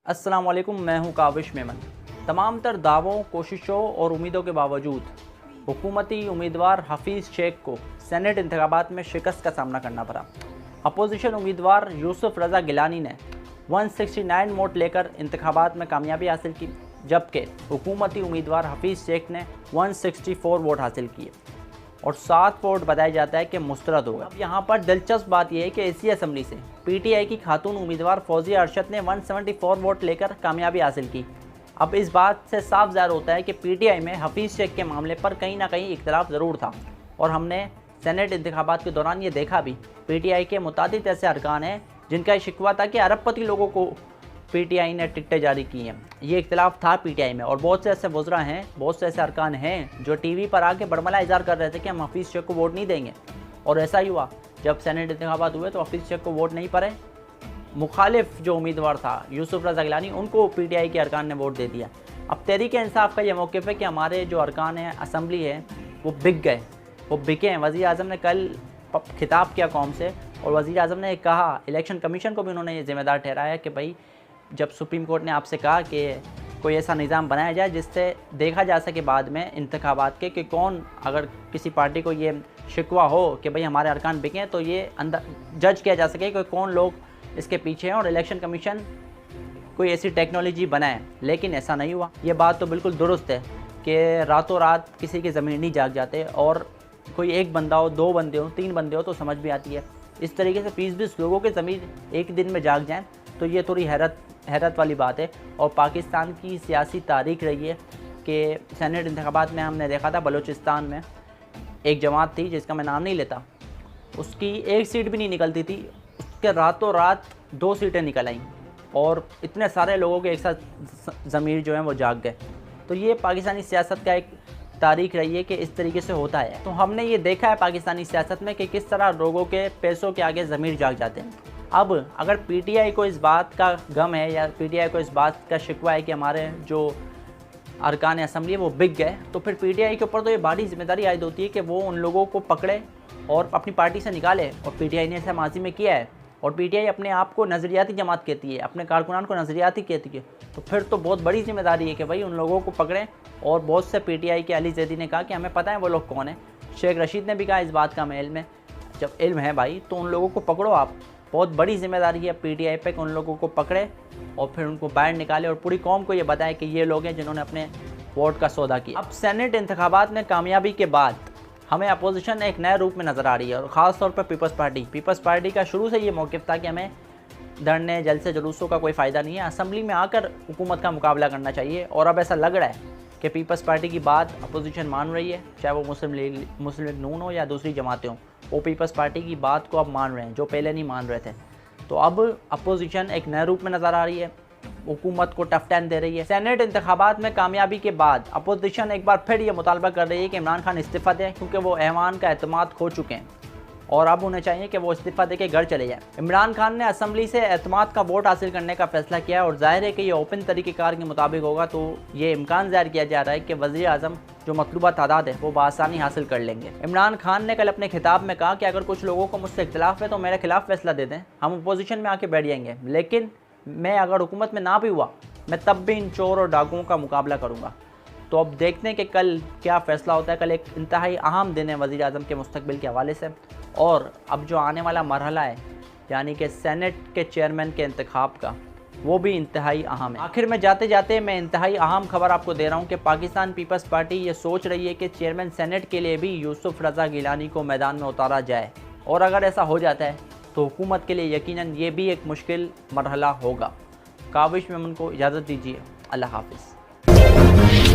अस्सलाम वालेकुम, मैं हूं काविश मेमन। तमाम तर दावों, कोशिशों और उम्मीदों के बावजूद हुकूमती उम्मीदवार हफीज़ शेख को सेनेट इंतखाबात में शिकस्त का सामना करना पड़ा। अपोजिशन उम्मीदवार यूसुफ रज़ा गिलानी ने 169 वोट लेकर इंतखाबात में कामयाबी हासिल की, जबकि हुकूमती उम्मीदवार हफीज़ शेख ने 164 वोट हासिल किए और 7 वोट बताया जाता है कि मुस्तरद होगा। अब यहाँ पर दिलचस्प बात यह है कि इसी असम्बली से पीटीआई की खातून उम्मीदवार फौजिया अरशद ने 174 वोट लेकर कामयाबी हासिल की। अब इस बात से साफ ज़ाहिर होता है कि पीटीआई में हफीज़ शेख के मामले पर कहीं ना कहीं इख्तलाफ ज़रूर था और हमने सेनेट इंतखाबात के दौरान ये देखा भी। पीटीआई के मुतादिद ऐसे अरकान हैं जिनका ये शिकवा था कि अरबपति लोगों को पीटीआई ने टिकटें जारी की हैं। ये इख्तलाफ था पीटीआई में और बहुत से ऐसे वज़रा हैं, बहुत से ऐसे अरकान हैं जो टीवी पर आके बड़मला इज़हार कर रहे थे कि हम हफीज़ शेख को वोट नहीं देंगे, और ऐसा ही हुआ। जब सेनेट इंतखाबात हुए तो हफीज़ शेख को वोट नहीं पड़े। मुखालिफ जो उम्मीदवार था यूसुफ रज़ा गिलानी, उनको पीटीआई के अरकान ने वोट दे दिया। अब तहरीक-ए-इंसाफ का यह मौक़िफ़ है कि हमारे जो अरकान हैं, असम्बली है, वो बिक गए, वो बिके हैं। वज़ीर आज़म ने कल खिताब किया कौम से और वज़ीर आज़म ने कहा, इलेक्शन कमीशन को भी उन्होंने ये ज़िम्मेदार ठहराया कि भाई जब सुप्रीम कोर्ट ने आपसे कहा कि कोई ऐसा निज़ाम बनाया जाए जिससे देखा जा सके बाद में इंतखाबात के कि कौन, अगर किसी पार्टी को ये शिकवा हो कि भाई हमारे अरकान बिके हैं, तो ये अंदर जज किया जा सके कि कौन लोग इसके पीछे हैं और इलेक्शन कमीशन कोई ऐसी टेक्नोलॉजी बनाए। लेकिन ऐसा नहीं हुआ। ये बात तो बिल्कुल दुरुस्त है कि रातों रात किसी की ज़मीन नहीं जाग जाते, और कोई एक बंदा हो, 2 बंदे हो, 3 बंदे हो तो समझ भी आती है। इस तरीके से 20-20 लोगों की ज़मीन एक दिन में जाग जाएँ तो ये थोड़ी हैरत वाली बात है। और पाकिस्तान की सियासी तारीख रही है कि सेनेट इंतखाबात में हमने देखा था बलूचिस्तान में एक जमात थी जिसका मैं नाम नहीं लेता, उसकी एक सीट भी नहीं निकलती थी, उसके रातों रात 2 सीटें निकल आईं और इतने सारे लोगों के एक साथ ज़मीर जो है वो जाग गए। तो ये पाकिस्तानी सियासत का एक तारीख रही है कि इस तरीके से होता है। तो हमने ये देखा है पाकिस्तानी सियासत में कि किस तरह लोगों के पैसों के आगे ज़मीर जाग जाते हैं। अब अगर पीटीआई को इस बात का गम है या पीटीआई को इस बात का शिकवा है कि हमारे जो अरकान असम्बली है वो बिक गए, तो फिर पीटीआई के ऊपर तो ये बड़ी जिम्मेदारी आयद होती है कि वो उन लोगों को पकड़े और अपनी पार्टी से निकाले। और पीटीआई ने ऐसा माजी में किया है, और पीटीआई अपने आप को नज़रियाती जमात कहती है, अपने कारकुनान को नज़रियाती कहती है। तो फिर तो बहुत बड़ी जिम्मेदारी है कि भाई उन लोगों को पकड़ें। और बहुत से पीटीआई के अली जैदी ने कहा कि हमें पता है वो लोग कौन है। शेख रशीद ने भी कहा इस बात का हमें इल्म है। जब इल्म है भाई तो उन लोगों को पकड़ो आप। बहुत बड़ी जिम्मेदारी है पीटीआई पे कि उन लोगों को पकड़े और फिर उनको बाहर निकाले और पूरी कौम को ये बताए कि ये लोग हैं जिन्होंने अपने वोट का सौदा किया। अब सेनेट इंतखाबात में कामयाबी के बाद हमें अपोजिशन एक नए रूप में नज़र आ रही है, और ख़ास तौर पर पीपल्स पार्टी का शुरू से ये मौक़िफ़ था कि हमें धरने, जलसे, जुलूसों का कोई फ़ायदा नहीं है, असम्बली में आकर हुकूमत का मुकाबला करना चाहिए। और अब ऐसा लग रहा है कि पीपल्स पार्टी की बात अपोजिशन मान रही है, चाहे वो मुस्लिम लीग नून हो या दूसरी जमातें हों, वो पीपल्स पार्टी की बात को अब मान रहे हैं जो पहले नहीं मान रहे थे। तो अब अपोजिशन एक नए रूप में नज़र आ रही है, हुकूमत को टफ टाइम दे रही है। सेनेट इंतखाबात में कामयाबी के बाद अपोजिशन एक बार फिर ये मुतालबा कर रही है कि इमरान खान इस्तीफ़ा दें, क्योंकि वो ऐवान का एतमाद खो चुके हैं और अब उन्हें चाहिए कि वो इस्तीफ़ा दे के घर चले जाएँ। इमरान खान ने असम्बली से एतमाद का वोट हासिल करने का फैसला किया और जाहिर है कि ये ओपन तरीक़ेकार के मुताबिक होगा। तो ये इम्कान ज़ाहिर किया जा रहा है कि वज़ीर आज़म जो मतलूबा तादाद है वो बआसानी हासिल कर लेंगे। इमरान खान ने कल अपने खिताब में कहा कि अगर कुछ लोगों को मुझसे इख्तिलाफ है तो मेरे खिलाफ फैसला दे दें, हम अपोजिशन में आके बैठ जाएंगे, लेकिन मैं अगर हुकूमत में ना भी हुआ मैं तब भी इन चोर और डाकुओं का मुकाबला करूँगा। तो अब देखते हैं कि कल क्या फ़ैसला होता है। कल एक इंतहाई अहम दिन है वज़ीर आज़म के मुस्तकबिल के हवाले से, और अब जो आने वाला मरहला है यानी कि सेनेट के चेयरमैन के इंतखाब का, वो भी इंतहाई अहम है। आखिर में जाते जाते मैं इंतहाई अहम खबर आपको दे रहा हूँ कि पाकिस्तान पीपल्स पार्टी ये सोच रही है कि चेयरमैन सेनेट के लिए भी यूसुफ रज़ा गिलानी को मैदान में उतारा जाए, और अगर ऐसा हो जाता है तो हुकूमत के लिए यकीनन ये भी एक मुश्किल मरहला होगा। काविश मेमन को इजाज़त दीजिए। अल्लाह हाफ़िज़।